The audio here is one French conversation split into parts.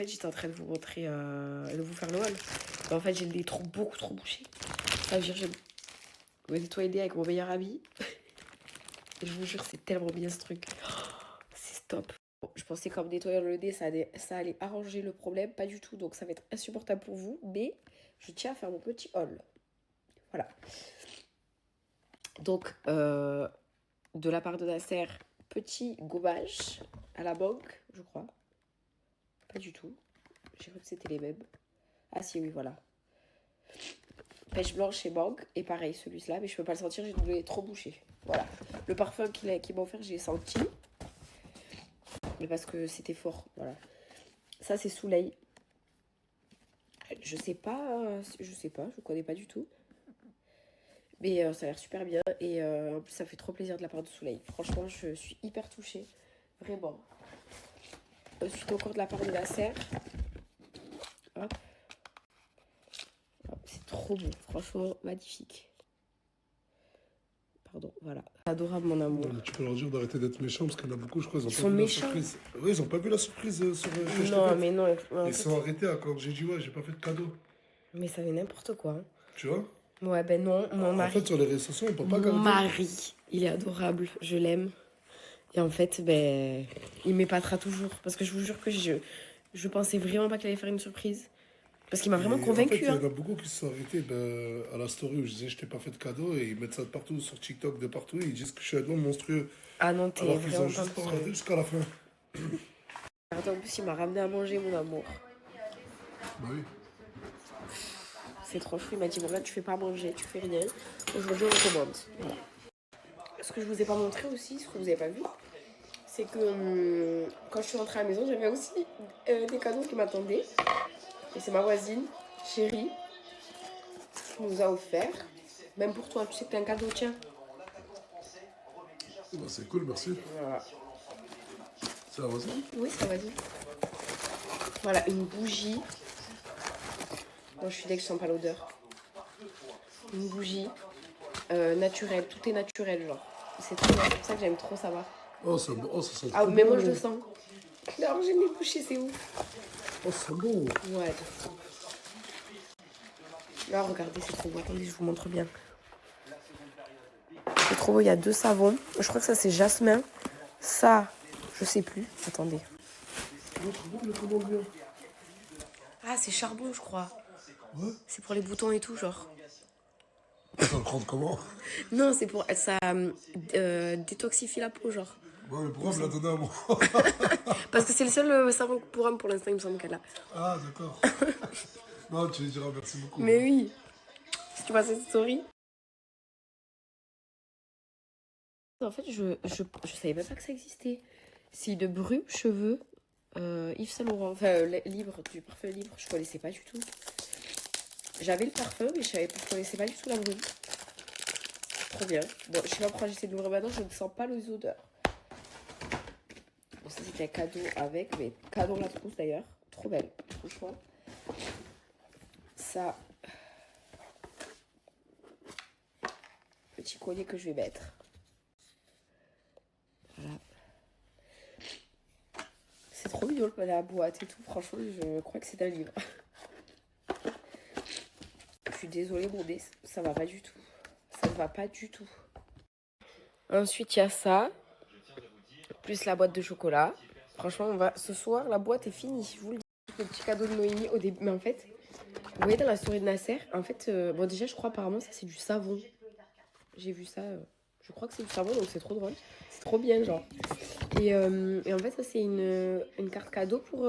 fait, j'étais en train de vous montrer, de vous faire le haul. Mais en fait, j'ai le nez beaucoup trop bouché. Ça veut dire que je vais nettoyer avec mon meilleur ami. Et je vous jure, c'est tellement bien ce truc. C'est top. Bon, je pensais qu'en me nettoyant le nez, ça allait arranger le problème. Pas du tout. Donc ça va être insupportable pour vous. Mais je tiens à faire mon petit haul. Voilà. Donc, de la part de Nasser, petit gommage à la banque, je crois. Pas du tout. J'ai cru que c'était les mêmes. Ah si, oui, voilà. Pêche blanche chez Banque. Et pareil, celui-là. Mais je peux pas le sentir, j'ai le nez trop bouché. Voilà. Le parfum qu'il m'a offert, j'ai senti. Mais parce que c'était fort. Voilà. Ça, c'est Soleil. Je sais pas, je connais pas du tout. Mais ça a l'air super bien. Et en plus, ça fait trop plaisir de la part de Soleil. Franchement, je suis hyper touchée. Vraiment. Ensuite, encore de la part de la serre. Hop. Hop, c'est trop beau. Franchement, magnifique. Pardon, voilà. Adorable, mon amour. Ouais, mais tu peux leur dire d'arrêter d'être méchants parce qu'il y en a beaucoup, je crois, ils ont Ils pas sont vu méchants. la surprise. Oui, ils ont pas vu la surprise sur que je t'ai Non, faite. mais non. Ils sont arrêtés quand j'ai dit ouais, j'ai pas fait de cadeau. Mais ça fait n'importe quoi. Hein. Tu vois? Ouais, ben non, mon En mari. fait, sur les réseaux sociaux, on peut pas Mon garder. mari, il est adorable, je l'aime. Et en fait, ben, il m'épatera toujours. Parce que je vous jure que je pensais vraiment pas qu'il allait faire une surprise. Parce qu'il m'a vraiment Et en fait, convaincue. il y Hein. en a beaucoup qui se sont arrêtés à la story où je disais je t'ai pas fait de cadeau et ils mettent ça de partout sur TikTok, de partout. Et ils disent que je suis un don monstrueux. Ah non, t'es Alors qu'ils ont vraiment pas juste pas regardé monstrueux. jusqu'à la fin. Attends, en plus, il m'a ramené à manger, mon amour. Bah oui. C'est trop chou. Il m'a dit, bon, là, tu fais pas manger, tu fais rien. Aujourd'hui, on commande. Voilà. Ce que je vous ai pas montré aussi, ce que vous avez pas vu, c'est que quand je suis rentrée à la maison, j'avais aussi des cadeaux qui m'attendaient. Et c'est ma voisine, chérie, qui nous a offert. Même pour toi, tu sais que t'as un cadeau, tiens. Bah, c'est cool, merci. Voilà. C'est la voisine? Oui, ça va dire. Voilà, une bougie. Moi, je suis dès que je sens pas l'odeur. Une bougie naturelle. Tout est naturel, genre. C'est trop bien. C'est pour ça que j'aime trop savoir. Oh, ça sent Ah, trop mais bon. moi, je le sens. Alors, j'ai mes bouchées, c'est ouf. Oh, c'est bon. Ouais, de fou. Là, regardez, c'est trop beau. Attendez, je vous montre bien. C'est trop beau, il y a 2 savons. Je crois que ça, c'est jasmin. Ça, je sais plus. Attendez. Ah, c'est charbon, je crois. Ouais. C'est pour les boutons et tout, genre. Tu vas le prendre comment? Non, c'est pour... Ça détoxifie la peau, genre. Ouais, mais pourquoi me l'a donné à moi? Parce que c'est le seul savon pour homme pour l'instant, il me semble qu'elle a. Ah, d'accord. Non, tu lui diras merci beaucoup. Mais oui. Si tu vois cette story. En fait, je savais même pas que ça existait. C'est de Bru, cheveux, Yves Saint Laurent. Enfin, libre, du parfum libre, je connaissais pas du tout. J'avais le parfum, mais je connaissais pas du tout la brume. Trop bien. Bon, je sais pas pourquoi j'essaie de l'ouvrir maintenant, je ne sens pas les odeurs. Bon, ça c'était un cadeau avec, mais cadeau la trousse d'ailleurs. Trop belle, franchement. Ça. Petit collier que je vais mettre. Voilà. C'est trop mignon la boîte et tout. Franchement, je crois que c'est un livre. Je suis désolée, mon nez, ça va pas du tout. Ça ne va pas du tout. Ensuite, il y a ça. Plus la boîte de chocolat. Franchement, ce soir, la boîte est finie. Je vous le dis. Le petit cadeau de Noémie au début. Mais en fait, vous voyez dans la story de Nasser, en fait, bon, déjà, je crois apparemment, ça c'est du savon. J'ai vu ça. Je crois que c'est du savon, donc c'est trop drôle. C'est trop bien, genre. Et en fait, ça c'est une carte cadeau pour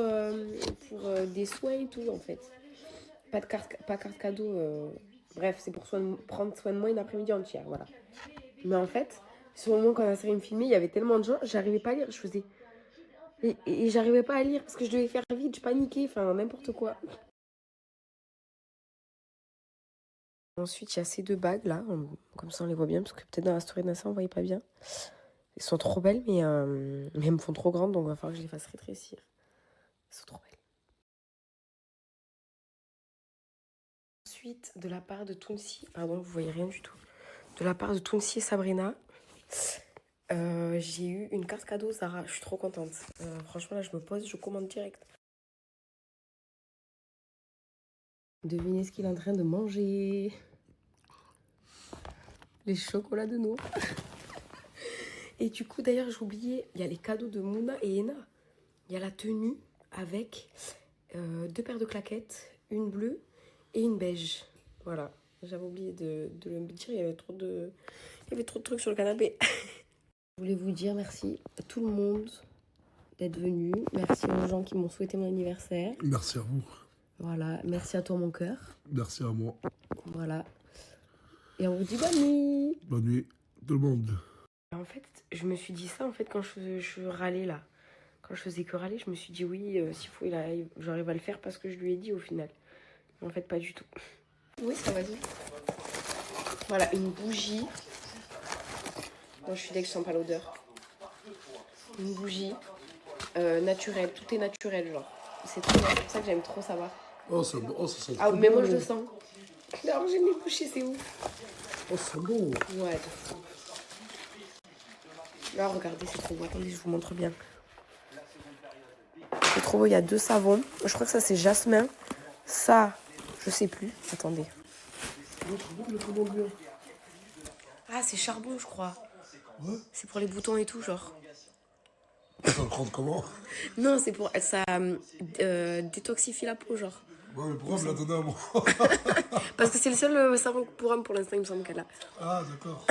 des soins et tout, en fait. Pas carte cadeau. Bref, c'est pour prendre soin de moi une après-midi entière, voilà. Mais en fait, sur le moment quand Nasser me filmait, il y avait tellement de gens, j'arrivais pas à lire. Je faisais... Et j'arrivais pas à lire parce que je devais faire vite, je paniquais, enfin n'importe quoi. Ensuite, il y a ces 2 bagues là, comme ça on les voit bien, parce que peut-être dans la story de Nasser on voyait pas bien. Elles sont trop belles, mais elles me font trop grandes, donc il va falloir que je les fasse rétrécir. Elles sont trop belles. Ensuite, de la part de Tounsi, pardon, vous voyez rien du tout. De la part de Tounsi et Sabrina, j'ai eu une carte cadeau Zara, je suis trop contente. Franchement là je me pose, je commande direct. Devinez ce qu'il est en train de manger. Les chocolats de Nour. Et du coup, d'ailleurs, j'ai oublié, il y a les cadeaux de Mouna et Ena. Il y a la tenue avec 2 paires de claquettes, une bleue et une beige. Voilà, j'avais oublié de le dire, il y avait trop de trucs sur le canapé. Je voulais vous dire merci à tout le monde d'être venu. Merci aux gens qui m'ont souhaité mon anniversaire. Merci à vous. Voilà, merci à toi mon cœur. Merci à moi. Voilà. Et on vous dit bonne nuit. Bonne nuit, tout le monde. En fait, je me suis dit ça en fait quand je râlais là. Quand je faisais que râler, je me suis dit oui, s'il faut, j'arrive à le faire parce que je lui ai dit au final. Mais en fait, pas du tout. Oui, ça va dire. Voilà, une bougie. Moi, je suis dès que je sens pas l'odeur. Une bougie naturelle. Tout est naturel, genre. C'est trop bien. C'est pour ça que j'aime trop savoir. Oh, ça sent Ah, trop mais bon. moi, je le sens. Alors, j'aime les bougies, c'est ouf. Oh, c'est bon. Ouais, de fou. Là, regardez, c'est trop beau. Attendez, je vous montre bien. C'est trop beau. Il y a 2 savons. Je crois que ça, c'est jasmin. Ça, je sais plus. Attendez. Ah, c'est charbon, je crois. Ouais. C'est pour les boutons et tout, genre. Ça le prendre comment? Non, c'est pour... Ça détoxifie la peau, genre. Ouais, mais pourquoi me l'a donné à moi? Parce que c'est le seul savon pour homme pour l'instant, il me semble qu'elle a. Ah, d'accord.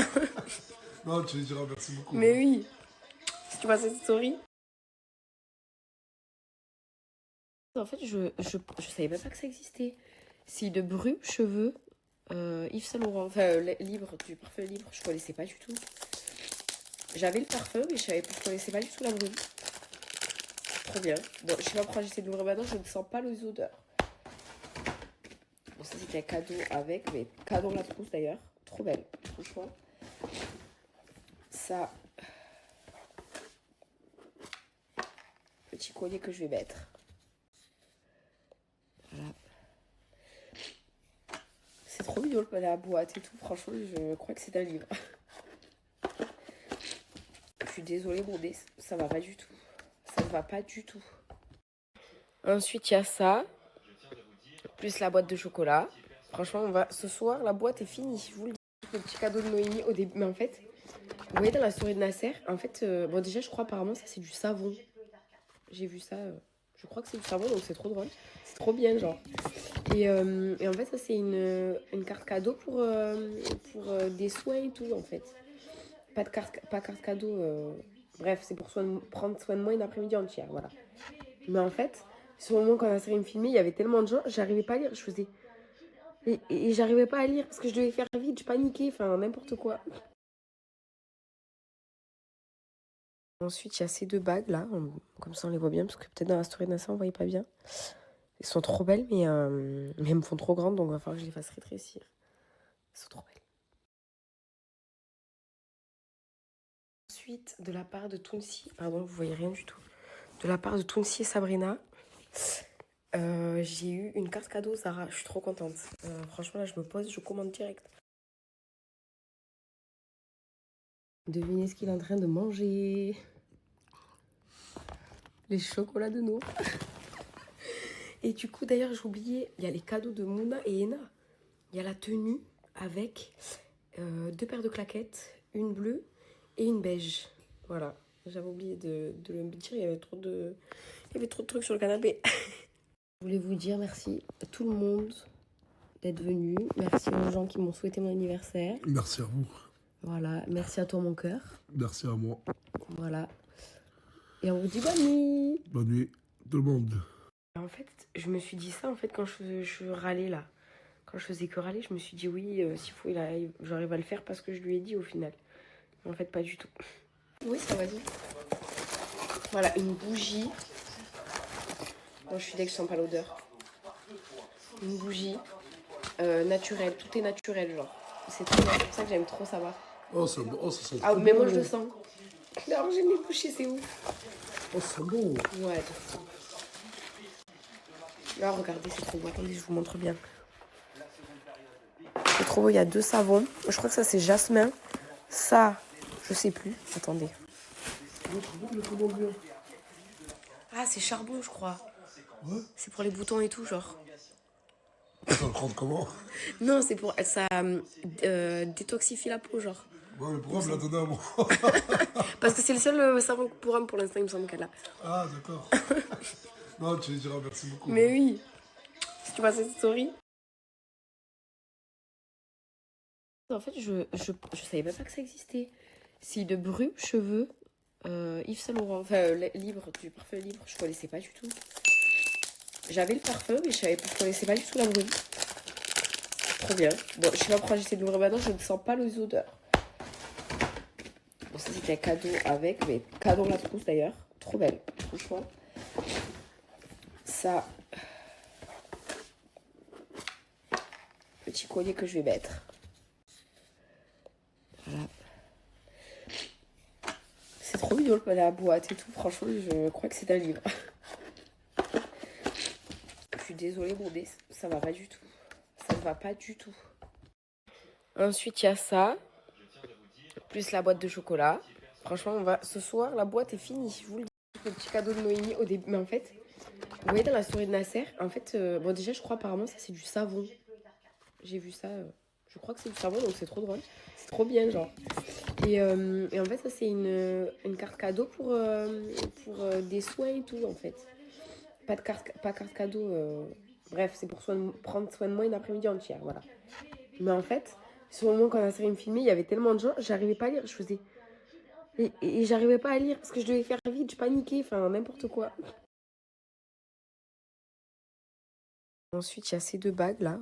Non, tu lui diras merci beaucoup. Mais oui. Si tu vois cette story. En fait, je savais même pas que ça existait. C'est de Bru Cheveux Yves Saint Laurent. Enfin, libre, du parfum libre. Je connaissais pas du tout. J'avais le parfum, mais je connaissais pas du tout la Bru. Trop bien. Bon, je sais pas pourquoi j'essaie de l'ouvrir maintenant, je ne sens pas les odeurs. Bon, ça c'était un cadeau avec, mais cadeau la trousse d'ailleurs. Trop belle, franchement. Ça. Petit collier que je vais mettre. Voilà. C'est trop mignon la boîte et tout. Franchement, je crois que c'est un livre. Je suis désolée, mon nez, ça va pas du tout. Ça ne va pas du tout. Ensuite, il y a ça. Plus la boîte de chocolat. Franchement, ce soir, la boîte est finie. Je vous le dis. Le petit cadeau de Noémie au début. Mais en fait, vous voyez dans la story de Nasser, en fait, bon, déjà, je crois apparemment, ça c'est du savon. J'ai vu ça. Je crois que c'est du savon, donc c'est trop drôle. C'est trop bien, genre. Et en fait, ça c'est une carte cadeau pour des soins et tout, en fait. Pas carte cadeau. Bref, c'est pour prendre soin de moi une après-midi entière, voilà. Mais en fait, sur le moment quand la série me filmait, il y avait tellement de gens, j'arrivais pas à lire. Je faisais... Et j'arrivais pas à lire parce que je devais faire vite, je paniquais, enfin n'importe quoi. Ensuite, il y a ces 2 bagues là, comme ça on les voit bien, parce que peut-être dans la story de Nasser on voyait pas bien. Elles sont trop belles, mais elles me font trop grandes, donc il va falloir que je les fasse rétrécir. Elles sont trop belles. Ensuite, de la part de Tounsi, pardon, vous voyez rien du tout. De la part de Tounsi et Sabrina, j'ai eu une carte cadeau Zara, je suis trop contente. Franchement, là, je me pose, je commande direct. Devinez ce qu'il est en train de manger. Les chocolats de Nour. Et du coup, d'ailleurs, j'ai oublié, il y a les cadeaux de Mouna et Ena. Il y a la tenue avec 2 paires de claquettes, une bleue et une beige. Voilà, j'avais oublié de le dire, il y avait trop de trucs sur le canapé. Je voulais vous dire merci à tout le monde d'être venu. Merci aux gens qui m'ont souhaité mon anniversaire. Merci à vous. Voilà, merci à toi mon cœur. Merci à moi. Voilà. Et on vous dit bonne nuit. Bonne nuit, tout le monde. En fait, je me suis dit ça en fait quand je râlais là. Quand je faisais que râler, je me suis dit oui, s'il faut, j'arrive à le faire parce que je lui ai dit au final. Mais en fait, pas du tout. Oui, ça va dire. Voilà, une bougie. Moi, je suis dès que je sens pas l'odeur. Une bougie naturelle. Tout est naturel, genre. C'est trop bien. C'est pour ça que j'aime trop savoir. Oh, ça sent Ah, trop mais bon. moi, je le sens. Alors, j'aime les bougies, c'est ouf. Oh, c'est bon. Ouais, de fou. Là, regardez, c'est trop beau. Attendez, je vous montre bien. C'est trop beau. Il y a 2 savons. Je crois que ça, c'est jasmin. Ça, je sais plus. Attendez. Ah, c'est charbon, je crois. Ouais. C'est pour les boutons et tout, genre. Ça le prendre comment? Non, c'est pour... Ça détoxifie la peau, genre. Ouais, mais pourquoi me l'a donné à moi? Parce que c'est le seul savon pour homme pour l'instant, il me semble qu'elle a. Ah, d'accord. Non, tu lui diras merci beaucoup. Mais oui, si tu vois cette story. En fait, je savais même pas que ça existait. C'est de Brume Cheveux, Yves Saint Laurent, enfin libre, du parfum libre, je connaissais pas du tout. J'avais le parfum, mais je connaissais pas du tout la brume. Trop bien. Bon, je sais pas pourquoi j'essaie de l'ouvrir maintenant, je ne sens pas les odeurs. Bon, ça c'était un cadeau avec, mais cadeau la trousse d'ailleurs. Trop belle, franchement. Ça. Petit collier que je vais mettre. Voilà. C'est trop mignon la boîte et tout. Franchement, je crois que c'est un livre. Je suis désolée, mon nez, ça va pas du tout. Ça ne va pas du tout. Ensuite, il y a ça. Plus la boîte de chocolat. Franchement, ce soir, la boîte est finie. Je vous le dis. Le petit cadeau de Noémie au début. Mais en fait, vous voyez dans la story de Nasser, en fait, bon, déjà, je crois apparemment, ça c'est du savon. J'ai vu ça. Je crois que c'est du savon, donc c'est trop drôle. C'est trop bien, genre. Et en fait, ça c'est une carte cadeau pour des soins et tout, en fait. Pas carte cadeau. Bref, c'est pour prendre soin de moi une après-midi entière, voilà. Mais en fait, sur le moment quand la série me filmait, il y avait tellement de gens, j'arrivais pas à lire. Je faisais. Et j'arrivais pas à lire parce que je devais faire vite, je paniquais, enfin n'importe quoi. Ensuite, il y a ces deux bagues là,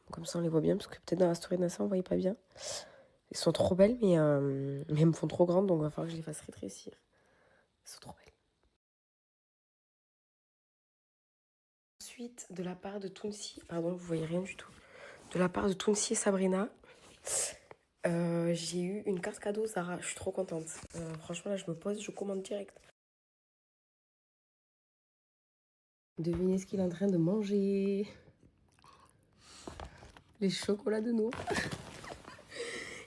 comme ça on les voit bien, parce que peut-être dans la story de Nassa on voyait pas bien. Elles sont trop belles, mais elles me font trop grandes, donc il va falloir que je les fasse rétrécir. Elles sont trop belles. Ensuite, de la part de Tounsi, pardon, vous voyez rien du tout. De la part de Tounsi et Sabrina, j'ai eu une carte cadeau Zara, je suis trop contente. Franchement là je me pose, je commande direct. Devinez ce qu'il est en train de manger. Les chocolats de Nour.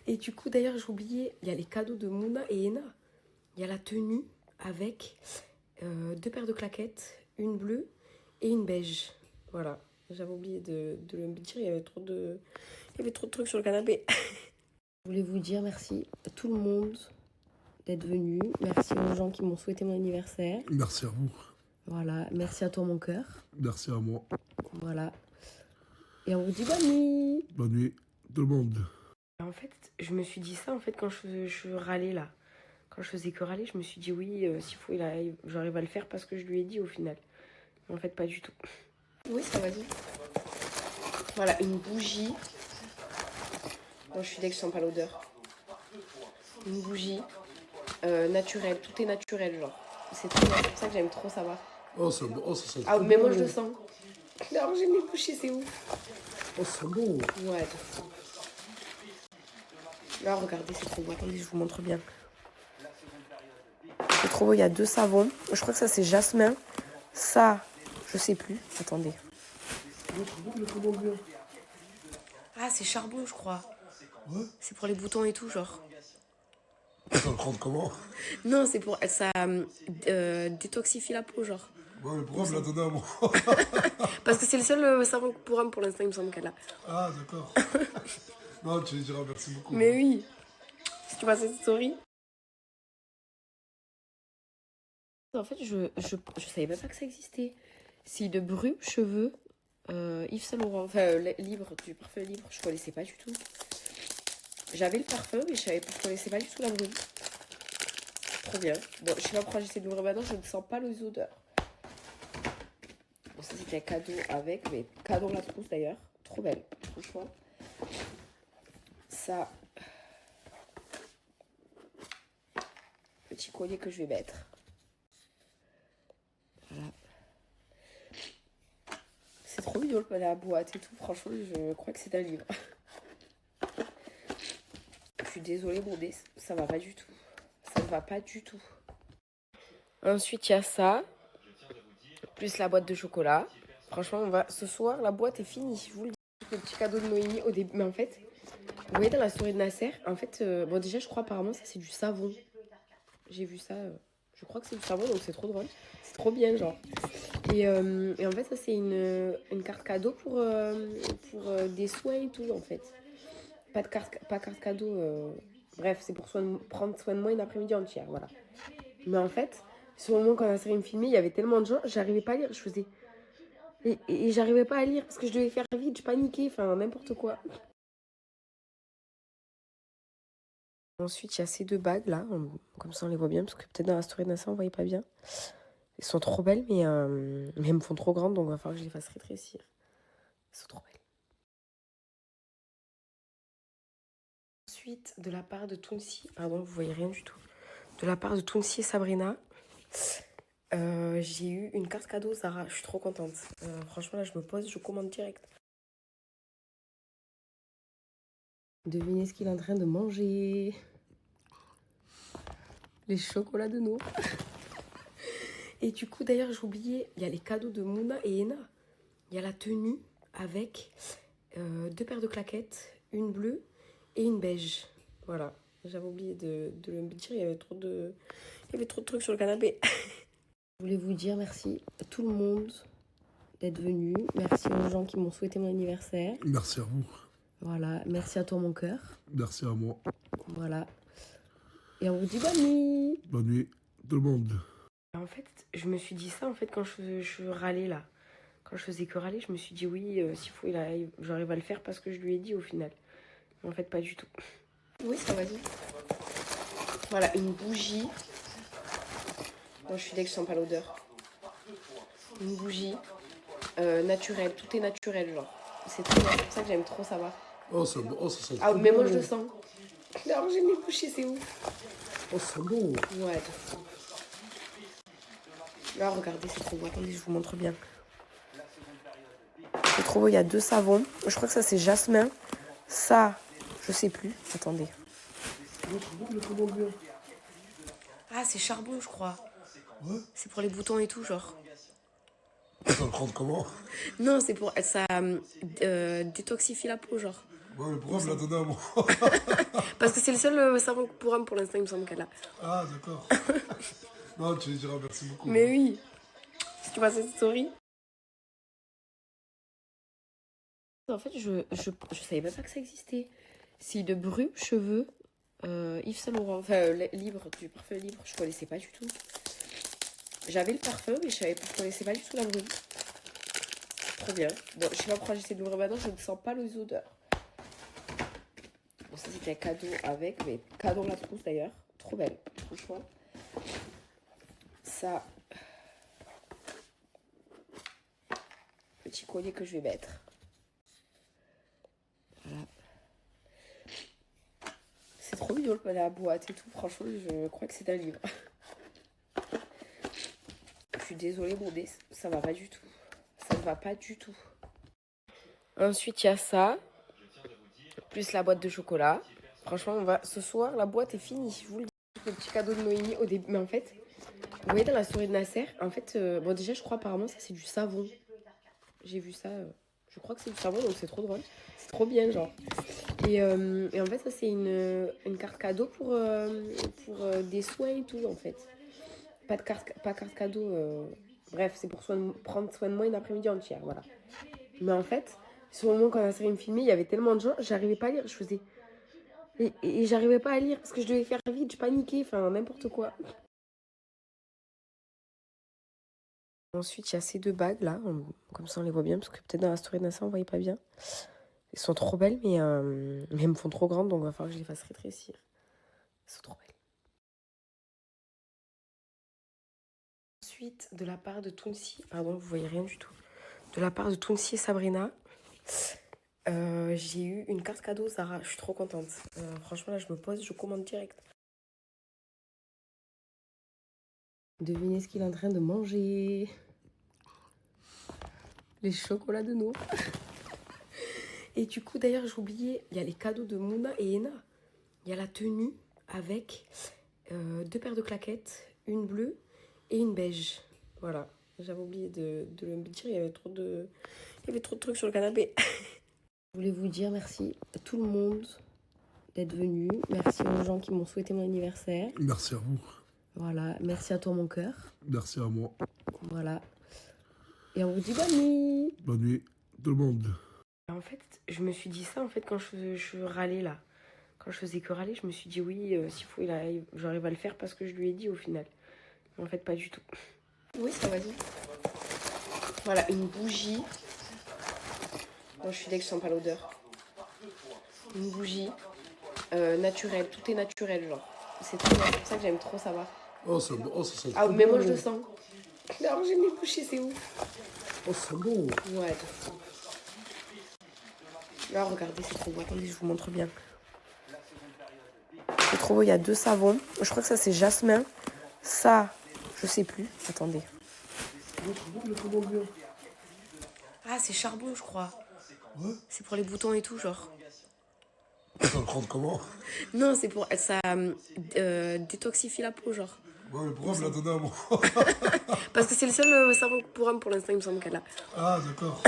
Et du coup d'ailleurs j'ai oublié, il y a les cadeaux de Mouna et Ena. Il y a la tenue avec 2 paires de claquettes, une bleue et une beige. Voilà, j'avais oublié de le dire, il y avait trop de trucs sur le canapé. Je voulais vous dire merci à tout le monde d'être venu. Merci aux gens qui m'ont souhaité mon anniversaire. Merci à vous. Voilà, merci à toi mon cœur. Merci à moi. Voilà. Et on vous dit bonne nuit. Bonne nuit, tout le monde. En fait, je me suis dit ça en fait quand je râlais là. Quand je faisais que râler, je me suis dit oui, s'il faut, j'arrive à le faire parce que je lui ai dit au final. En fait, pas du tout. Oui, ça va dire. Voilà, une bougie. Moi, je suis dès que je sens pas l'odeur. Une bougie naturelle. Tout est naturel, genre. C'est pour ça que j'aime trop savoir. Oh, c'est bon. Oh, ça sent Ah, trop mais bon. moi, je le sens. Alors, j'aime les bougies, c'est ouf. Oh, c'est bon. Ouais, de fou. Là, regardez, c'est trop beau. Attendez, je vous montre bien. C'est trop beau, il y a 2 savons. Je crois que ça, c'est jasmin. Ça, je sais plus. Attendez. Ah, c'est charbon, je crois. Ouais. C'est pour les boutons et tout, genre. Ça le prendre comment? Non, c'est pour... Ça détoxifie la peau, genre. Ouais, mais pourquoi me l'a donné à moi? Parce que c'est le seul savon pour homme pour l'instant, il me semble qu'elle a. Ah, d'accord. Non, tu lui diras merci beaucoup. Mais oui. Si tu vois cette story. En fait, je savais même pas que ça existait. C'est de Brume Cheveux, Yves Saint Laurent, enfin libre, du parfum libre, je connaissais pas du tout. J'avais le parfum, mais je connaissais pas du tout la brume. Trop bien. Bon, je sais pas pourquoi j'essaie de l'ouvrir maintenant, je ne sens pas les odeurs. Bon, ça c'était un cadeau avec, mais cadeau la trousse d'ailleurs. Trop belle, franchement. Ça. Petit collier que je vais mettre. Voilà. C'est trop mignon la boîte et tout. Franchement, je crois que c'est un livre. Je suis désolée, mon nez, ça va pas du tout. Ça ne va pas du tout. Ensuite, il y a ça. Plus la boîte de chocolat. Franchement, ce soir, la boîte est finie. Je vous le dis. Le petit cadeau de Noémie au début. Mais en fait, vous voyez dans la story de Nasser, en fait, bon, déjà, je crois apparemment, ça c'est du savon. J'ai vu ça. Je crois que c'est du savon, donc c'est trop drôle. C'est trop bien, genre. Et en fait, ça, c'est une carte cadeau pour des soins et tout, en fait. Pas carte cadeau. Bref, c'est pour prendre soin de moi une après-midi entière, voilà. Mais en fait, sur le moment quand la série me filmait, il y avait tellement de gens, j'arrivais pas à lire. Je faisais. Et j'arrivais pas à lire parce que je devais faire vite, je paniquais, enfin, n'importe quoi. Ensuite, il y a ces deux bagues là, comme ça on les voit bien, parce que peut-être dans la story d'Insta on voyait pas bien. Elles sont trop belles, mais elles me font trop grandes, donc il va falloir que je les fasse rétrécir. Elles sont trop belles. Ensuite, de la part de Tounsi, pardon, vous voyez rien du tout. De la part de Tounsi et Sabrina, j'ai eu une carte cadeau Zara, je suis trop contente. Franchement, là je me pose, je commande direct. Devinez ce qu'il est en train de manger. Les chocolats de Nour. Et du coup, d'ailleurs, j'ai oublié, il y a les cadeaux de Mouna et Ena. Il y a la tenue avec 2 paires de claquettes, une bleue et une beige. Voilà, j'avais oublié de le dire, il y avait trop de trucs sur le canapé. Je voulais vous dire merci à tout le monde d'être venu. Merci aux gens qui m'ont souhaité mon anniversaire. Merci à vous. Voilà, merci à toi mon cœur. Merci à moi. Voilà. Et on vous dit bonne nuit. Bonne nuit, tout le monde. En fait, je me suis dit ça en fait quand je râlais là. Quand je faisais que râler, je me suis dit oui, s'il faut, j'arrive à le faire parce que je lui ai dit au final. Mais en fait, pas du tout. Oui, ça va dire. Voilà, une bougie. Moi, je suis dès que je sens pas l'odeur. Une bougie naturelle. Tout est naturel, genre. C'est pour ça que j'aime trop savoir. Oh, ça sent Ah, trop mais bon. moi, je le sens. Alors, j'aime les bougies, c'est ouf. Oh, c'est bon. Ouais, là, regardez, c'est trop beau. Attendez, je vous montre bien. C'est trop beau, il y a 2 savons. Je crois que ça, c'est jasmin. Ça, je sais plus. Attendez. Ah, c'est charbon, je crois. Ouais. C'est pour les boutons et tout, genre. Ça le prendre comment? Non, c'est pour... Ça détoxifie la peau, genre. Ouais, mais pourquoi me l'a donné à moi? Parce que c'est le seul savon pour homme pour l'instant, il me semble qu'elle a. Ah, d'accord. Non, tu lui diras merci beaucoup. Mais oui. Si tu vois cette story. En fait, je savais même pas que ça existait. C'est de Bru Cheveux Yves Saint Laurent. Enfin, libre, du parfum libre. Je connaissais pas du tout. J'avais le parfum, mais je connaissais pas du tout la brume. Trop bien. Bon, je sais pas pourquoi j'essaie de l'ouvrir maintenant, je ne sens pas les odeurs. Bon, ça c'était un cadeau avec, mais cadeau la trousse d'ailleurs. Trop belle, franchement. Ça. Petit collier que je vais mettre. Voilà. C'est trop mignon la boîte et tout. Franchement, je crois que c'est un livre. Je suis désolée, mon nez, ça va pas du tout. Ça ne va pas du tout. Ensuite, il y a ça. Plus la boîte de chocolat. Franchement, ce soir, la boîte est finie. Je vous le dis. Le petit cadeau de Noémie au début. Mais en fait, vous voyez dans la story de Nasser, en fait, bon, déjà, je crois apparemment, ça c'est du savon. J'ai vu ça. Je crois que c'est du savon, donc c'est trop drôle. C'est trop bien, genre. Et en fait, ça c'est une carte cadeau pour des soins et tout, en fait. Pas carte cadeau. Bref, c'est pour prendre soin de moi une après-midi entière, voilà. Mais en fait, sur le moment quand la série me filmait, il y avait tellement de gens, j'arrivais pas à lire. Je faisais. Et j'arrivais pas à lire parce que je devais faire vite, je paniquais, enfin n'importe quoi. Ensuite, il y a ces deux bagues là, comme ça on les voit bien, parce que peut-être dans la story d'Insta on voyait pas bien. Elles sont trop belles, mais elles me font trop grandes, donc il va falloir que je les fasse rétrécir. Elles sont trop belles. Ensuite, de la part de Tounsi, pardon, vous voyez rien du tout. De la part de Tounsi et Sabrina, j'ai eu une carte cadeau Zara, je suis trop contente. Franchement, là je me pose, je commande direct. Devinez ce qu'il est en train de manger. Les chocolats de Nour. Et du coup, d'ailleurs, j'ai oublié, il y a les cadeaux de Mouna et Ena. Il y a la tenue avec 2 paires de claquettes, une bleue et une beige. Voilà, j'avais oublié de le dire, il y avait trop de trucs sur le canapé. Je voulais vous dire merci à tout le monde d'être venu. Merci aux gens qui m'ont souhaité mon anniversaire. Merci à vous. Voilà, merci à toi mon cœur. Merci à moi. Voilà. Et on vous dit bonne nuit. Bonne nuit, tout le monde. En fait, je me suis dit ça en fait quand je râlais là. Quand je faisais que râler, je me suis dit oui, s'il faut, j'arrive à le faire parce que je lui ai dit au final. Mais en fait, pas du tout. Oui, ça va dire. Voilà, une bougie. Moi, je suis dès que je sens pas l'odeur. Une bougie naturelle, tout est naturel, genre. C'est trop bien, c'est pour ça que j'aime trop savoir. Oh, c'est bon. Oh, ça sent Ah, trop mais bon. moi, je le sens. Alors, j'aime les bougies, c'est ouf. Oh, c'est bon. Ouais, de fou. Là, regardez, c'est trop beau. Attendez, je vous montre bien. C'est trop beau, il y a 2 savons. Je crois que ça, c'est jasmin. Ça, je sais plus. Attendez. Ah, c'est charbon, je crois. Ouais. C'est pour les boutons et tout, genre. Ça va le prendre comment? Non, c'est pour... Ça détoxifie la peau, genre. Ouais, mais pourquoi me l'a donné à moi? Parce que c'est le seul savon pour homme, pour l'instant, il me semble qu'elle a. Ah, d'accord.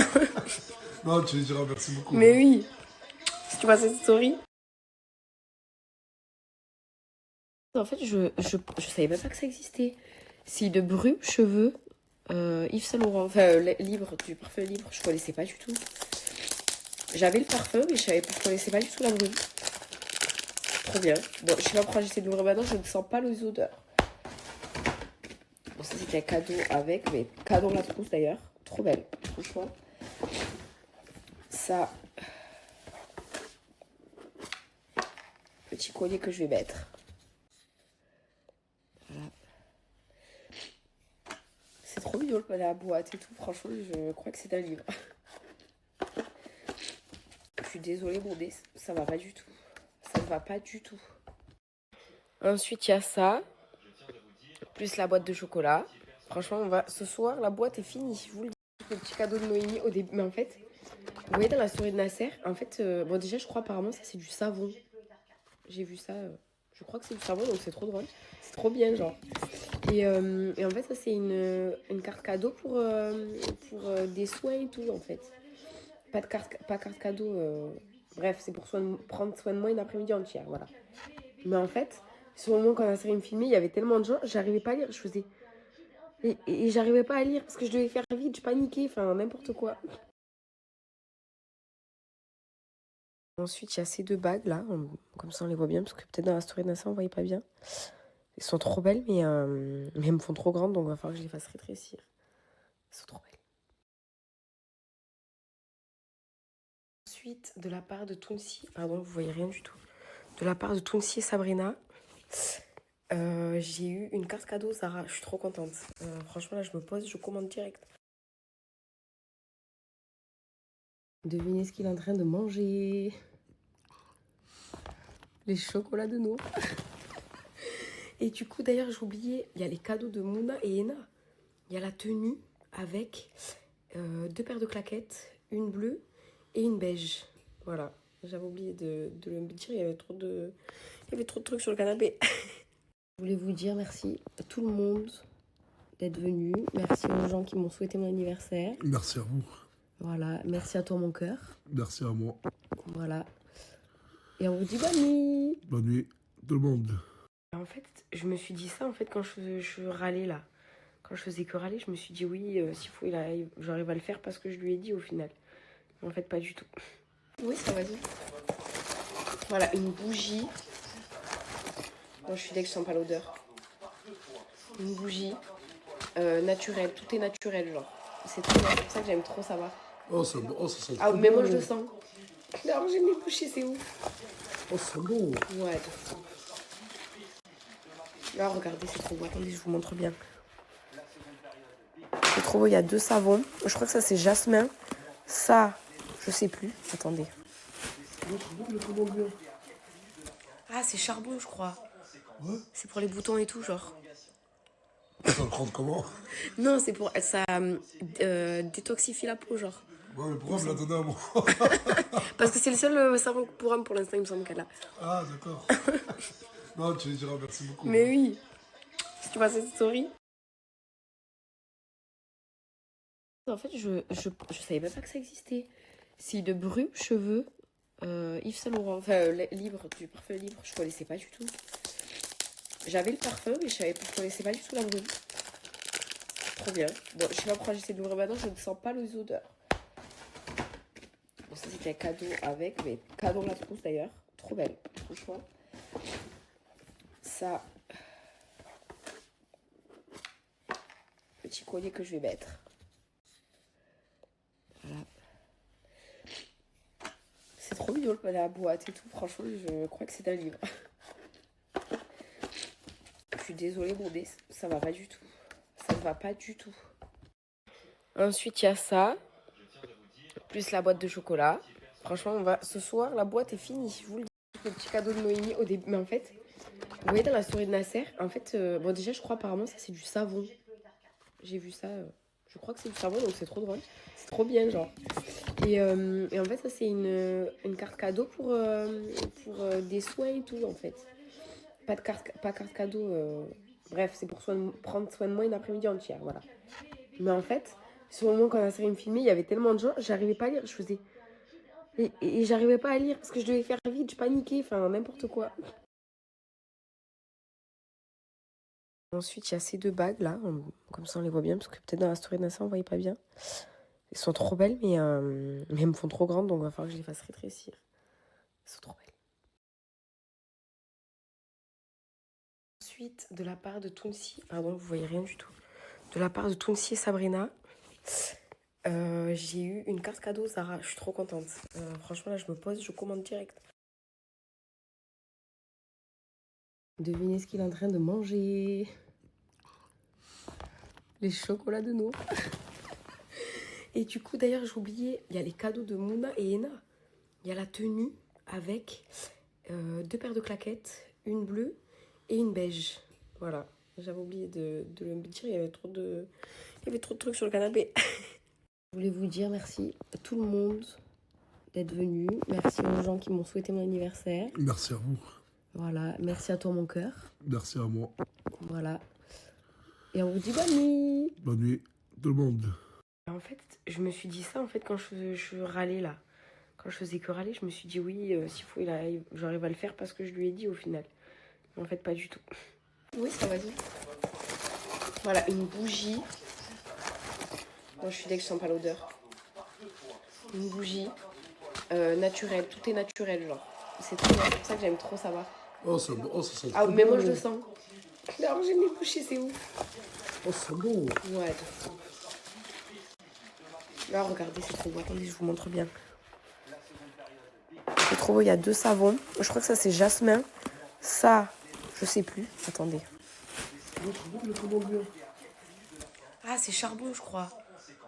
Non, tu lui diras merci beaucoup. Mais oui. Si tu vois cette story. En fait, je savais même pas que ça existait. C'est de Bru Cheveux, Yves Saint Laurent, enfin libre, du parfum libre, je connaissais pas du tout. J'avais le parfum, mais je connaissais pas du tout la Bru. Trop bien. Bon, je sais pas pourquoi j'essaie de l'ouvrir maintenant, je ne sens pas les odeurs. Bon, ça c'était un cadeau avec, mais cadeau la trousse d'ailleurs. Trop belle, franchement. Ça. Petit collier que je vais mettre. Voilà. C'est trop mignon la boîte et tout. Franchement, je crois que c'est un livre. Je suis désolée, mon nez, ça va pas du tout. Ça ne va pas du tout. Ensuite, il y a ça. Plus la boîte de chocolat. Franchement, ce soir, la boîte est finie. Je vous le dis. Le petit cadeau de Noémie au début. Mais en fait, vous voyez dans la story de Nasser, en fait, bon, déjà, je crois apparemment, ça c'est du savon. J'ai vu ça. Je crois que c'est du savon, donc c'est trop drôle. C'est trop bien, genre. Et en fait, ça c'est une carte cadeau pour des soins et tout, en fait. Pas carte cadeau. Bref, c'est pour prendre soin de moi une après-midi entière, voilà. Mais en fait, sur le moment quand la série me filmait, il y avait tellement de gens, j'arrivais pas à lire. Je faisais... Et j'arrivais pas à lire parce que je devais faire vite, je paniquais, enfin n'importe quoi. Ensuite, il y a ces 2 bagues là, comme ça on les voit bien, parce que peut-être dans la story de Nassa on voyait pas bien. Elles sont trop belles, mais elles me font trop grandes, donc il va falloir que je les fasse rétrécir. Elles sont trop belles. Ensuite, de la part de Tounsi, pardon, vous voyez rien du tout. De la part de Tounsi et Sabrina, j'ai eu une carte cadeau Zara, je suis trop contente. Franchement là je me pose, je commande direct. Devinez ce qu'il est en train de manger. Les chocolats de Nour. Et du coup d'ailleurs j'ai oublié, il y a les cadeaux de Mouna et Ena. Il y a la tenue avec 2 paires de claquettes, une bleue et une beige. Voilà, j'avais oublié de le dire, il y avait trop de trucs sur le canapé. Je voulais vous dire merci à tout le monde d'être venu. Merci aux gens qui m'ont souhaité mon anniversaire. Merci à vous. Voilà, merci à toi mon cœur. Merci à moi. Voilà. Et on vous dit bonne nuit. Bonne nuit, tout le monde. En fait, je me suis dit ça en fait quand je râlais là. Quand je faisais que râler, je me suis dit oui, s'il faut, j'arrive à le faire parce que je lui ai dit au final. Mais en fait, pas du tout. Oui, ça va dire. Voilà, une bougie. Moi, je suis dès que je sens pas l'odeur. Une bougie naturelle, tout est naturel, genre. C'est trop bien, c'est pour ça que j'aime trop savoir. Oh, c'est bon. Oh, ça sent Ah, trop mais bon. moi, je le sens. Alors, j'aime les bougies, c'est ouf. Oh, c'est bon. Ouais, de fou. Là, regardez, c'est trop beau. Attendez, je vous montre bien. C'est trop beau, il y a 2 savons. Je crois que ça, c'est jasmin. Ça, je sais plus. Attendez. Ah, c'est charbon, je crois. Ouais. C'est pour les boutons et tout, genre. Ça va le prendre comment? Non, c'est pour... Ça détoxifie la peau, genre. Ouais, mais pourquoi me l'a donné à moi? Parce que c'est le seul savon pour homme, pour l'instant, il me semble qu'elle a. Ah, d'accord. Non, tu lui diras merci beaucoup. Mais oui. Si tu vois cette story. En fait, je savais même pas que ça existait. C'est de Bru Cheveux, Yves Saint Laurent, enfin libre, du parfum libre, je connaissais pas du tout. J'avais le parfum, mais je connaissais pas du tout la brume. Trop bien. Bon, je sais pas pourquoi j'essaie de l'ouvrir maintenant, je ne sens pas les odeurs. Bon, ça c'était un cadeau avec, mais cadeau la trousse d'ailleurs. Trop belle, franchement. Ça, petit collier que je vais mettre. Voilà. C'est trop mignon la boîte et tout. Franchement, je crois que c'est un livre. Je suis désolée, mon nez, ça va pas du tout. Ça ne va pas du tout. Ensuite, il y a ça. Plus la boîte de chocolat. Franchement, ce soir, la boîte est finie. Je vous le dis. Le petit cadeau de Noémie au début. Mais en fait, vous voyez dans la story de Nasser, en fait, bon, déjà, je crois apparemment, ça c'est du savon. J'ai vu ça. Je crois que c'est du savon, donc c'est trop drôle. C'est trop bien, genre. Et en fait, ça c'est une carte cadeau pour des soins et tout, en fait. Pas carte cadeau. Bref, c'est pour prendre soin de moi une après-midi entière, voilà. Mais en fait, sur le moment quand la série me filmait, il y avait tellement de gens, j'arrivais pas à lire. Je faisais. Et j'arrivais pas à lire parce que je devais faire vite, je paniquais, enfin n'importe quoi. Ensuite, il y a ces deux bagues là, comme ça on les voit bien, parce que peut-être dans la story de Nassa on voyait pas bien. Elles sont trop belles, mais elles me font trop grandes, donc il va falloir que je les fasse rétrécir. Elles sont trop belles. Ensuite, de la part de Tounsi, pardon, vous voyez rien du tout. De la part de Tounsi et Sabrina, j'ai eu une carte cadeau Zara, je suis trop contente. Franchement, là, je me pose, je commande direct. Devinez ce qu'il est en train de manger. Les chocolats de Nour. Et du coup, d'ailleurs, j'ai oublié, il y a les cadeaux de Mouna et Ena. Il y a la tenue avec 2 paires de claquettes, une bleue et une beige. Voilà, j'avais oublié de le dire, il y avait trop de trucs sur le canapé. Je voulais vous dire merci à tout le monde d'être venu. Merci aux gens qui m'ont souhaité mon anniversaire. Merci à vous. Voilà, merci à toi mon cœur. Merci à moi. Voilà. Et on vous dit bonne nuit. Bonne nuit, tout le monde. En fait, je me suis dit ça en fait quand je râlais là. Quand je faisais que râler, je me suis dit oui, s'il faut, j'arrive à le faire parce que je lui ai dit au final. Mais en fait, pas du tout. Oui, ça va dire. Voilà, une bougie. Moi, je suis dès que je sens pas l'odeur. Une bougie naturelle. Tout est naturel, genre. C'est trop bien. C'est pour ça que j'aime trop savoir. Oh, ça sent Ah, trop mais bon. moi, je le sens. Alors, j'aime les bougies, c'est ouf. Oh, c'est bon. Ouais, de fou. Là, regardez, c'est trop beau. Attendez, je vous montre bien. C'est trop beau, il y a 2 savons. Je crois que ça, c'est jasmin. Ça, je sais plus. Attendez. Ah, c'est charbon, je crois.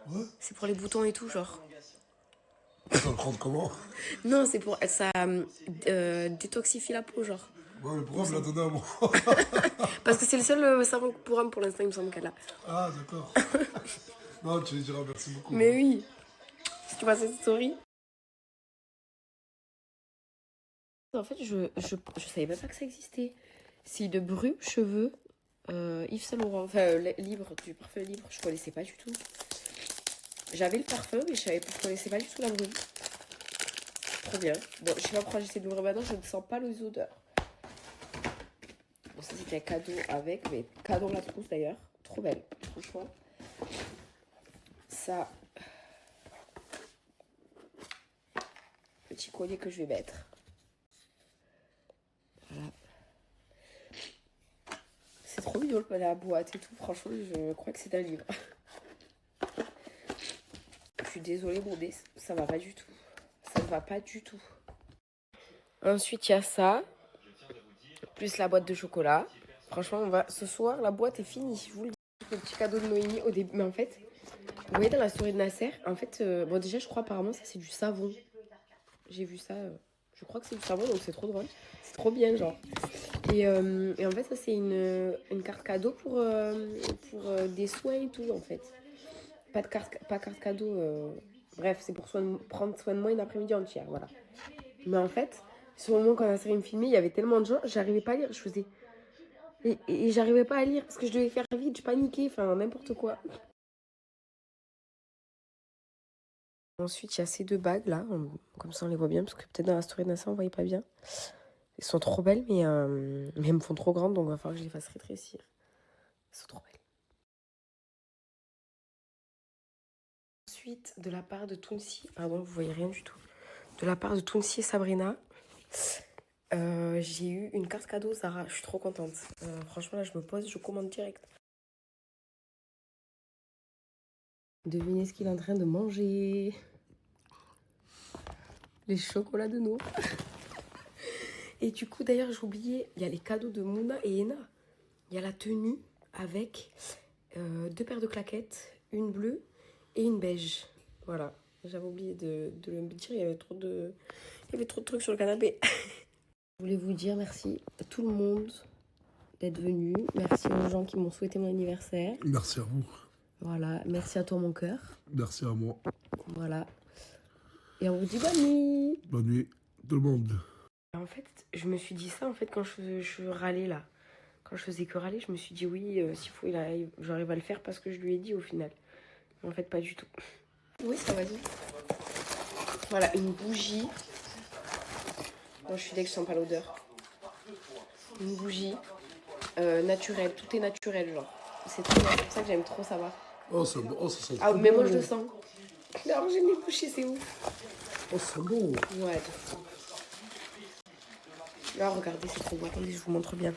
Ouais. C'est pour les boutons et tout, genre. Ça va le prendre comment? Non, c'est pour... Ça détoxifie la peau, genre. Ouais, mais pourquoi vous la donnez à moi? Parce que c'est le seul savon pour homme pour l'instant, il me semble qu'elle a. Ah, d'accord. Non, tu lui diras merci beaucoup. Mais oui. Si tu vois cette story. En fait, je savais même pas que ça existait. C'est de Brume Cheveux, Yves Saint Laurent. Enfin, libre, du parfum libre. Je connaissais pas du tout. J'avais le parfum, mais je connaissais pas du tout la brume. Trop bien. Bon, je sais pas pourquoi j'essaie de l'ouvrir maintenant, je ne sens pas les odeurs. Bon, ça c'était un cadeau avec, mais cadeau la trousse d'ailleurs. Trop belle, franchement. Ça, petit collier que je vais mettre. Voilà. C'est trop mignon la boîte et tout. Franchement, je crois que c'est un livre. Je suis désolée, mon nez, ça va pas du tout. Ça ne va pas du tout. Ensuite, il y a ça. Plus la boîte de chocolat. Franchement, ce soir, la boîte est finie. Je vous le dis. Le petit cadeau de Noémie au début. Mais en fait, vous voyez dans la story de Nasser, en fait, bon, déjà, je crois apparemment, ça c'est du savon. J'ai vu ça. Je crois que c'est du savon, donc c'est trop drôle. C'est trop bien, genre. Et en fait, ça c'est une carte cadeau pour des soins et tout, en fait. Pas carte cadeau. Bref, c'est pour prendre soin de moi une après-midi entière, voilà. Mais en fait, sur le moment quand la série me filmait, il y avait tellement de gens, j'arrivais pas à lire. Je faisais. Et j'arrivais pas à lire parce que je devais faire vite, je paniquais, enfin n'importe quoi. Ensuite, il y a ces deux bagues là, comme ça on les voit bien, parce que peut-être dans la story de Nassa on voyait pas bien. Elles sont trop belles, mais elles me font trop grandes, donc il va falloir que je les fasse rétrécir. Elles sont trop belles. Ensuite, de la part de Tounsi, pardon, vous voyez rien du tout. De la part de Tounsi et Sabrina, j'ai eu une carte cadeau, Zara. Je suis trop contente. Franchement, là, je me pose, je commande direct. Devinez ce qu'il est en train de manger. Les chocolats de Nour. Et du coup, d'ailleurs, j'ai oublié, il y a les cadeaux de Mouna et Ena. Il y a la tenue avec 2 paires de claquettes, une bleue et une beige. Voilà. J'avais oublié de le dire, il y avait trop de trucs sur le canapé. Je voulais vous dire merci à tout le monde d'être venu. Merci aux gens qui m'ont souhaité mon anniversaire. Merci à vous. Voilà. Merci à toi, mon cœur. Merci à moi. Voilà. Et on vous dit bonne nuit. Bonne nuit, tout le monde. En fait, je me suis dit ça, en fait, quand je râlais, là. Quand je faisais que râler, je me suis dit oui, s'il faut, j'arrive à le faire parce que je lui ai dit au final. Mais en fait, pas du tout. Oui, ça va dire. Voilà, une bougie. Moi, je suis dès que je sens pas l'odeur. Une bougie naturelle. Tout est naturel, genre. C'est trop bien. C'est pour ça que j'aime trop savoir. Oh, c'est bon. Oh, ça sent Ah, trop mais bon. moi, je le sens. Alors, j'aime les bougies, c'est ouf. Oh, c'est bon. Ouais, de fou. Là, regardez, c'est trop beau. Attendez, je vous montre bien.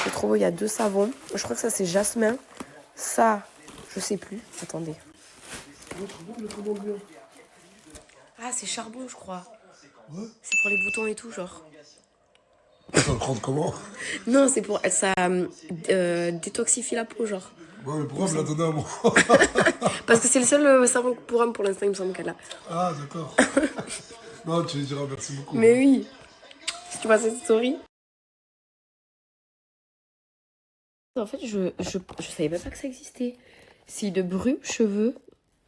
C'est trop beau, il y a 2 savons. Je crois que ça, c'est jasmin. Ça, je sais plus. Attendez. Ah, c'est charbon, je crois. Ouais. C'est pour les boutons et tout, genre. Ça le prendre comment? Non, c'est pour... Ça détoxifie la peau, genre. Ouais, mais pourquoi me la donner à moi? Parce que c'est le seul savon pour homme, pour l'instant, il me semble qu'elle a. Ah, d'accord. Non, tu lui diras merci beaucoup. Mais oui. Si tu vois cette story. En fait, je savais même pas que ça existait. C'est de Bru Cheveux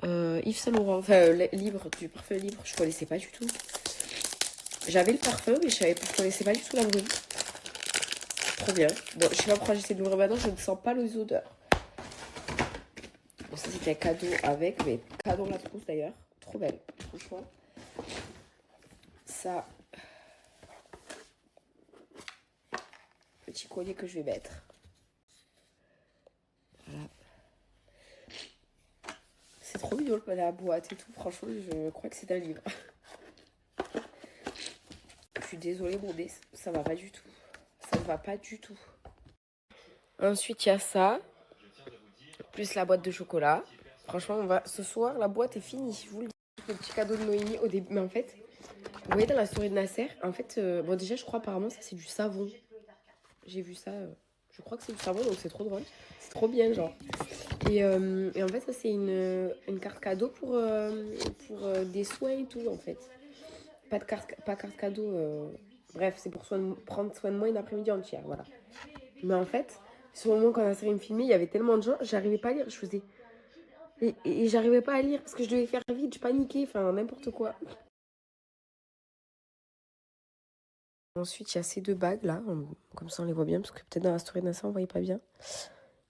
Yves Saint Laurent. Enfin, libre, du parfum libre, je connaissais pas du tout. J'avais le parfum, mais je connaissais pas du tout la brume. Trop bien. Bon, je sais pas pourquoi j'essaie de l'ouvrir maintenant, je ne sens pas les odeurs. Bon, ça c'était un cadeau avec, mais cadeau la trousse d'ailleurs. Trop belle, franchement. Ça. Petit collier que je vais mettre. Voilà. C'est trop mignon la boîte et tout. Franchement, je crois que c'est un livre. Je suis désolée, mon nez, ça va pas du tout. Ça ne va pas du tout. Ensuite, il y a ça. Plus la boîte de chocolat. Franchement, ce soir, la boîte est finie. Je vous le dis. Le petit cadeau de Noémie au début. Mais en fait, vous voyez dans la story de Nasser, en fait, bon, déjà, je crois apparemment, ça c'est du savon. J'ai vu ça. Je crois que c'est du savon, donc c'est trop drôle. C'est trop bien, genre. Et en fait, ça c'est une carte cadeau pour des soins et tout, en fait. Pas carte cadeau. Bref, c'est pour prendre soin de moi une après-midi entière, voilà. Mais en fait, sur le moment quand la série me filmait, il y avait tellement de gens, j'arrivais pas à lire. Je faisais... Et j'arrivais pas à lire parce que je devais faire vite, je paniquais, enfin n'importe quoi. Ensuite, il y a ces 2 bagues là, comme ça on les voit bien, parce que peut-être dans la story de Nassa on voyait pas bien.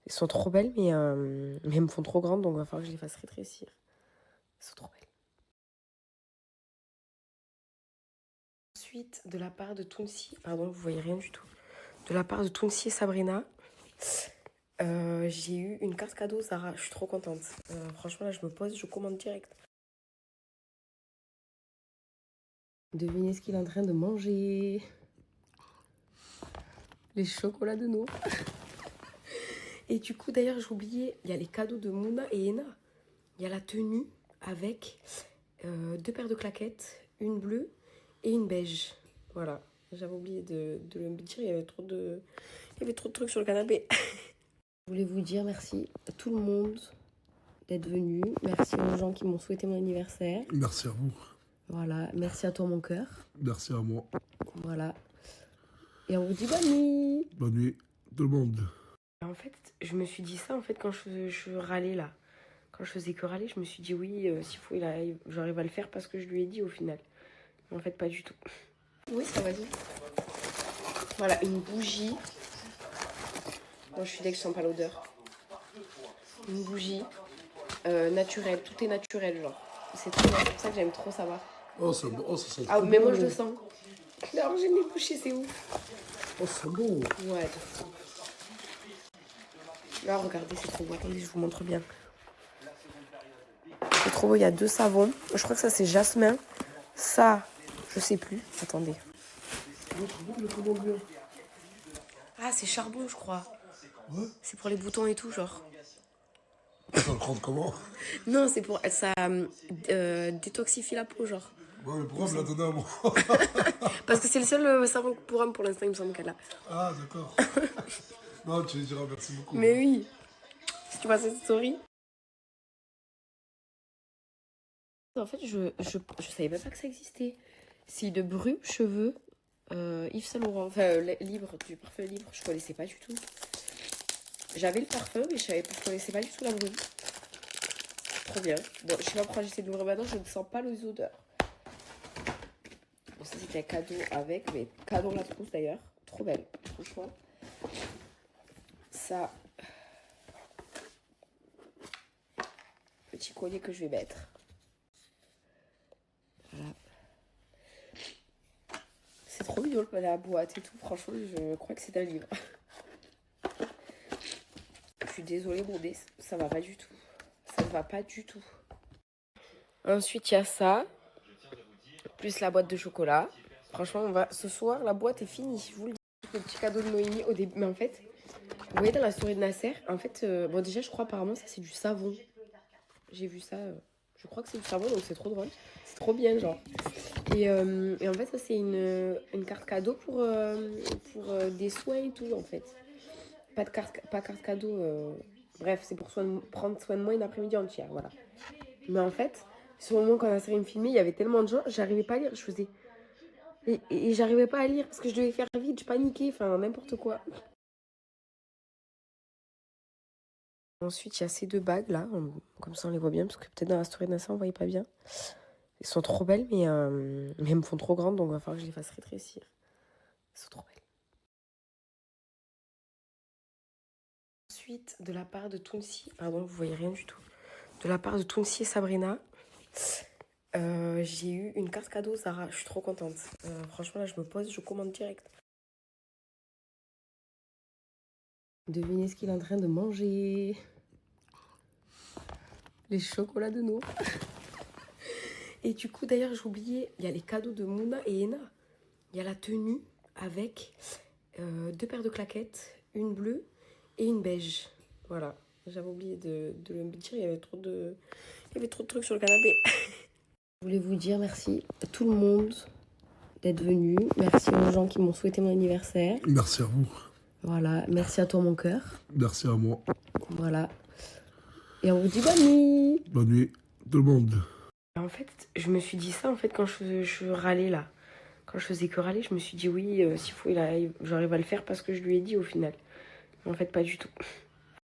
Elles sont trop belles, mais elles me font trop grandes, donc il va falloir que je les fasse rétrécir. Elles sont trop belles. Ensuite, de la part de Tounsi, pardon, vous voyez rien du tout. De la part de Tounsi et Sabrina, j'ai eu une carte cadeau, Zara. Je suis trop contente. Franchement, là, je me pose, je commande direct. Devinez ce qu'il est en train de manger. Les chocolats de Nour. Et du coup, d'ailleurs, j'ai oublié, il y a les cadeaux de Mouna et Ena. Il y a la tenue avec 2 paires de claquettes, une bleue et une beige. Voilà. J'avais oublié de le dire, il y avait trop de trucs sur le canapé. Je voulais vous dire merci à tout le monde d'être venu. Merci aux gens qui m'ont souhaité mon anniversaire. Merci à vous. Voilà. Merci à toi, mon cœur. Merci à moi. Voilà. Et on vous dit bonne nuit. Bonne nuit, tout le monde. En fait, je me suis dit ça, en fait, quand je râlais, là. Quand je faisais que râler, je me suis dit oui, s'il faut, j'arrive à le faire parce que je lui ai dit au final. Mais en fait, pas du tout. Oui, ça va dire. Voilà, une bougie. Moi, je suis dès que je sens pas l'odeur. Une bougie naturelle. Tout est naturel, genre. C'est trop bien. C'est pour ça que j'aime trop savoir. Oh, c'est bon. Oh, ça sent Ah, trop mais bon. moi, je le sens. vais arranger mes bouchées, c'est ouf. Oh, c'est bon. Ouais, de fou. Là, regardez, c'est trop beau. Attendez, je vous montre bien. C'est trop beau, il y a 2 savons. Je crois que ça, c'est jasmin. Ça, je sais plus. Attendez. Ah, c'est charbon, je crois. Ouais. C'est pour les boutons et tout, genre. Tu vas le prendre comment? Non, c'est pour... Ça détoxifie la peau, genre. Ouais, mais pourquoi me l'a donné à moi? Parce que c'est le seul savon pour homme, pour l'instant, il me semble qu'elle a. Ah, d'accord. Non, tu lui diras merci beaucoup. Mais oui. Si tu vois cette story. En fait, je savais même pas que ça existait. C'est de Brume Cheveux, Yves Saint Laurent. Enfin, libre, du parfum libre, je connaissais pas du tout. J'avais le parfum, mais je connaissais pas du tout la brume. Trop bien. Bon, je sais pas pourquoi j'essaie de l'ouvrir maintenant, je ne sens pas les odeurs. Bon, ça c'était un cadeau avec, mais cadeau la trousse d'ailleurs. Trop belle, franchement. Ça. Petit collier que je vais mettre. Voilà. C'est trop mignon la boîte et tout. Franchement, je crois que c'est un livre. Je suis désolée, mon nez, ça va pas du tout. Ça ne va pas du tout. Ensuite, il y a ça. Plus la boîte de chocolat. Franchement, ce soir, la boîte est finie. Je vous le dis. Le petit cadeau de Noémie au début. Mais en fait, vous voyez dans la story de Nasser, en fait, bon, déjà, je crois apparemment, ça c'est du savon. J'ai vu ça. Je crois que c'est du savon, donc c'est trop drôle. C'est trop bien, genre. Et en fait, ça c'est une carte cadeau pour des soins et tout, en fait. Pas carte cadeau. Bref, c'est pour prendre soin de moi une après-midi entière, voilà. Mais en fait, sur le moment quand la série me filmait, il y avait tellement de gens, j'arrivais pas à lire. Je faisais... Et j'arrivais pas à lire parce que je devais faire vite, je paniquais, enfin n'importe quoi. Ensuite, il y a ces 2 bagues là, comme ça on les voit bien, parce que peut-être dans la story de Nassa on voyait pas bien. Elles sont trop belles, mais elles me font trop grandes, donc il va falloir que je les fasse rétrécir. Elles sont trop belles. Ensuite, de la part de Tounsi, pardon, vous voyez rien du tout. De la part de Tounsi et Sabrina, j'ai eu une carte cadeau Zara, je suis trop contente. Franchement là je me pose, je commande direct. Devinez ce qu'il est en train de manger. Les chocolats de Nour. Et du coup d'ailleurs j'ai oublié, il y a les cadeaux de Mouna et Ena. Il y a la tenue avec 2 paires de claquettes, une bleue et une beige. Voilà, j'avais oublié de le dire, il y avait trop de trucs sur le canapé. Je voulais vous dire merci à tout le monde d'être venu. Merci aux gens qui m'ont souhaité mon anniversaire. Merci à vous. Voilà, merci à toi mon cœur. Merci à moi. Voilà. Et on vous dit bonne nuit. Bonne nuit, tout le monde. En fait, je me suis dit ça en fait quand je râlais là. Quand je faisais que râler, je me suis dit oui, s'il faut, j'arrive à le faire parce que je lui ai dit au final. Mais en fait, pas du tout.